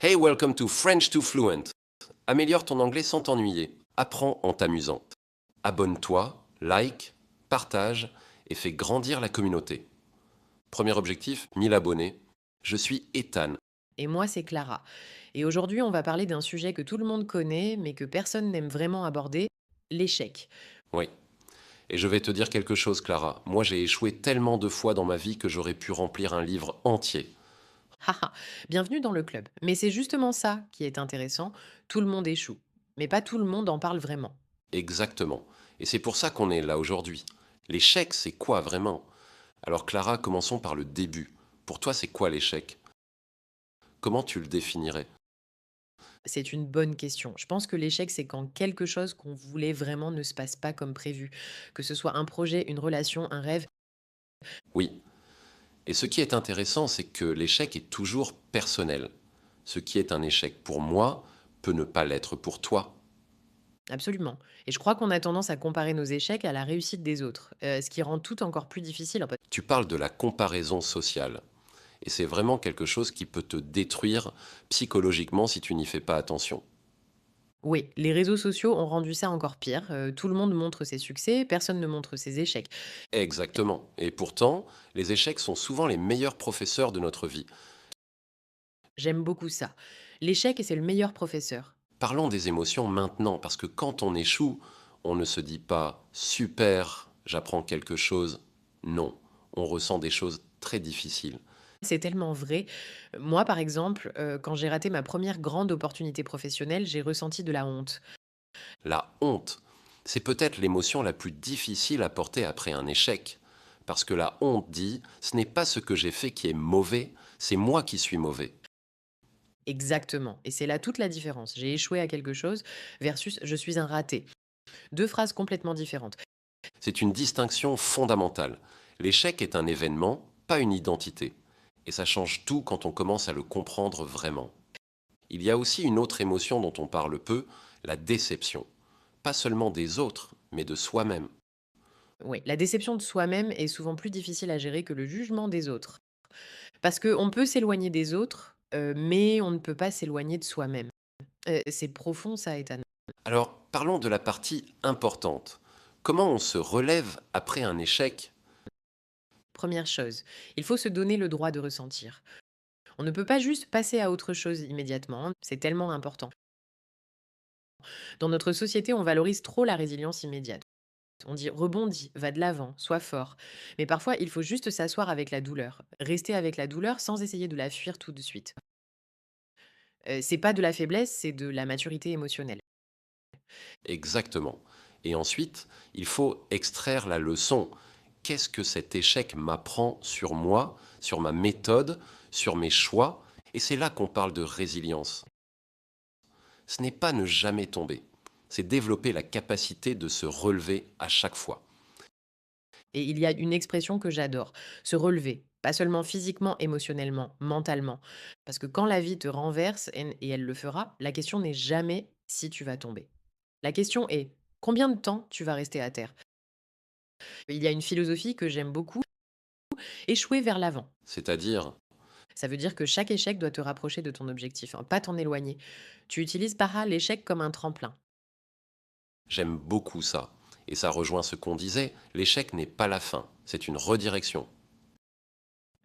Hey, welcome to French to Fluent. Améliore ton anglais sans t'ennuyer. Apprends en t'amusant. Abonne-toi, like, partage et fais grandir la communauté. Premier objectif, 1000 abonnés. Je suis Ethan. Et moi, c'est Clara. Et aujourd'hui, on va parler d'un sujet que tout le monde connaît, mais que personne n'aime vraiment aborder, l'échec. Oui. Et je vais te dire quelque chose, Clara. Moi, j'ai échoué tellement de fois dans ma vie que j'aurais pu remplir un livre entier. Haha, bienvenue dans le club. Mais c'est justement ça qui est intéressant, tout le monde échoue. Mais pas tout le monde en parle vraiment. Exactement. Et c'est pour ça qu'on est là aujourd'hui. L'échec, c'est quoi vraiment? Alors, Clara, commençons par le début. Pour toi, c'est quoi l'échec? Comment tu le définirais? C'est une bonne question. Je pense que l'échec, c'est quand quelque chose qu'on voulait vraiment ne se passe pas comme prévu. Que ce soit un projet, une relation, un rêve. Oui. Et ce qui est intéressant, c'est que l'échec est toujours personnel. Ce qui est un échec pour moi peut ne pas l'être pour toi. Absolument. Et je crois qu'on a tendance à comparer nos échecs à la réussite des autres, ce qui rend tout encore plus difficile en fait. Tu parles de la comparaison sociale. Et c'est vraiment quelque chose qui peut te détruire psychologiquement si tu n'y fais pas attention. Oui, les réseaux sociaux ont rendu ça encore pire. Tout le monde montre ses succès, personne ne montre ses échecs. Exactement. Et pourtant, les échecs sont souvent les meilleurs professeurs de notre vie. J'aime beaucoup ça. L'échec, c'est le meilleur professeur. Parlons des émotions maintenant, parce que quand on échoue, on ne se dit pas super, j'apprends quelque chose. Non, on ressent des choses très difficiles. C'est tellement vrai. Moi, par exemple, quand j'ai raté ma première grande opportunité professionnelle, j'ai ressenti de la honte. La honte, c'est peut-être l'émotion la plus difficile à porter après un échec. Parce que la honte dit, ce n'est pas ce que j'ai fait qui est mauvais, c'est moi qui suis mauvais. Exactement. Et c'est là toute la différence. J'ai échoué à quelque chose versus je suis un raté. Deux phrases complètement différentes. C'est une distinction fondamentale. L'échec est un événement, pas une identité. Et ça change tout quand on commence à le comprendre vraiment. Il y a aussi une autre émotion dont on parle peu, la déception. Pas seulement des autres, mais de soi-même. Oui, la déception de soi-même est souvent plus difficile à gérer que le jugement des autres. Parce qu'on peut s'éloigner des autres, mais on ne peut pas s'éloigner de soi-même. C'est profond ça, Ethan. Alors, parlons de la partie importante. Comment on se relève après un échec? Première chose, il faut se donner le droit de ressentir. On ne peut pas juste passer à autre chose immédiatement, c'est tellement important. Dans notre société, on valorise trop la résilience immédiate. On dit rebondis, va de l'avant, sois fort. Mais parfois, il faut juste s'asseoir avec la douleur. Rester avec la douleur sans essayer de la fuir tout de suite. C'est pas de la faiblesse, c'est de la maturité émotionnelle. Exactement. Et ensuite, il faut extraire la leçon. Qu'est-ce que cet échec m'apprend sur moi, sur ma méthode, sur mes choix? Et c'est là qu'on parle de résilience. Ce n'est pas ne jamais tomber, c'est développer la capacité de se relever à chaque fois. Et il y a une expression que j'adore, se relever. Pas seulement physiquement, émotionnellement, mentalement. Parce que quand la vie te renverse, et elle le fera, la question n'est jamais si tu vas tomber. La question est combien de temps tu vas rester à terre. Il y a une philosophie que j'aime beaucoup, échouer vers l'avant. C'est-à-dire, Ça veut dire que chaque échec doit te rapprocher de ton objectif, hein, pas t'en éloigner. Tu utilises par là l'échec comme un tremplin. j'aime beaucoup ça. Et ça rejoint ce qu'on disait, l'échec n'est pas la fin, c'est une redirection.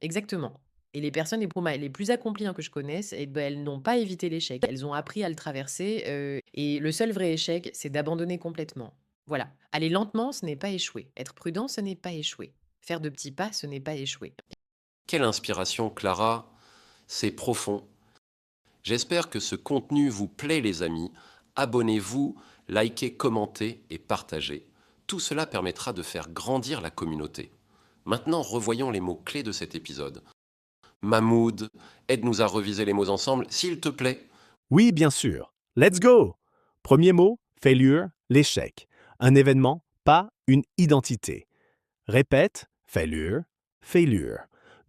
Exactement. Et les personnes les plus accomplies, hein, que je connaisse, eh ben, elles n'ont pas évité l'échec. Elles ont appris à le traverser, et le seul vrai échec, c'est d'abandonner complètement. Voilà. Aller lentement, ce n'est pas échouer. Être prudent, ce n'est pas échouer. Faire de petits pas, ce n'est pas échouer. Quelle inspiration, Clara, c'est profond. J'espère que ce contenu vous plaît les amis. Abonnez-vous, likez, commentez et partagez. Tout cela permettra de faire grandir la communauté. Maintenant, revoyons les mots-clés de cet épisode. Mahmoud, aide-nous à reviser les mots ensemble, s'il te plaît. Oui, bien sûr. Let's go! Premier mot, failure, l'échec. Un événement, pas une identité. Répète, failure, failure.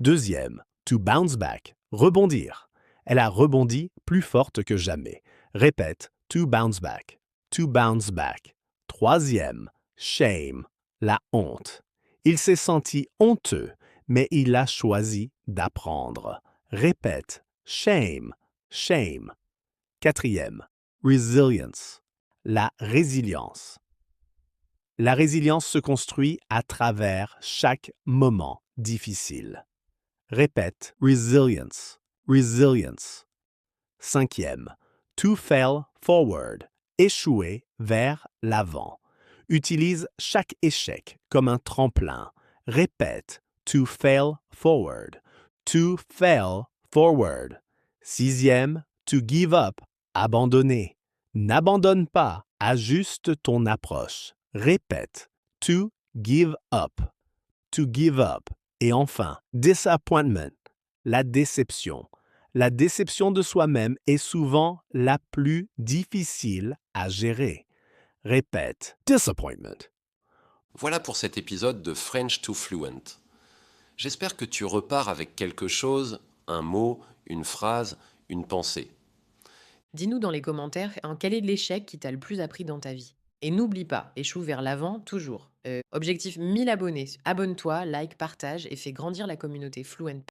Deuxième, to bounce back, rebondir. Elle a rebondi plus forte que jamais. Répète, to bounce back, to bounce back. Troisième, shame, la honte. Il s'est senti honteux, mais il a choisi d'apprendre. Répète, shame, shame. Quatrième, resilience, la résilience. La résilience se construit à travers chaque moment difficile. Répète, resilience, resilience. Cinquième, to fail forward, échouer vers l'avant. Utilise chaque échec comme un tremplin. Répète, to fail forward, to fail forward. Sixième, to give up, abandonner. N'abandonne pas, ajuste ton approche. Répète, to give up, to give up. Et enfin, disappointment, la déception. La déception de soi-même est souvent la plus difficile à gérer. Répète, disappointment. Voilà pour cet épisode de French to Fluent. J'espère que tu repars avec quelque chose, un mot, une phrase, une pensée. Dis-nous dans les commentaires quel est l'échec qui t'a le plus appris dans ta vie. Et n'oublie pas, échoue vers l'avant toujours. Objectif 1000 abonnés. Abonne-toi, like, partage et fais grandir la communauté Fluent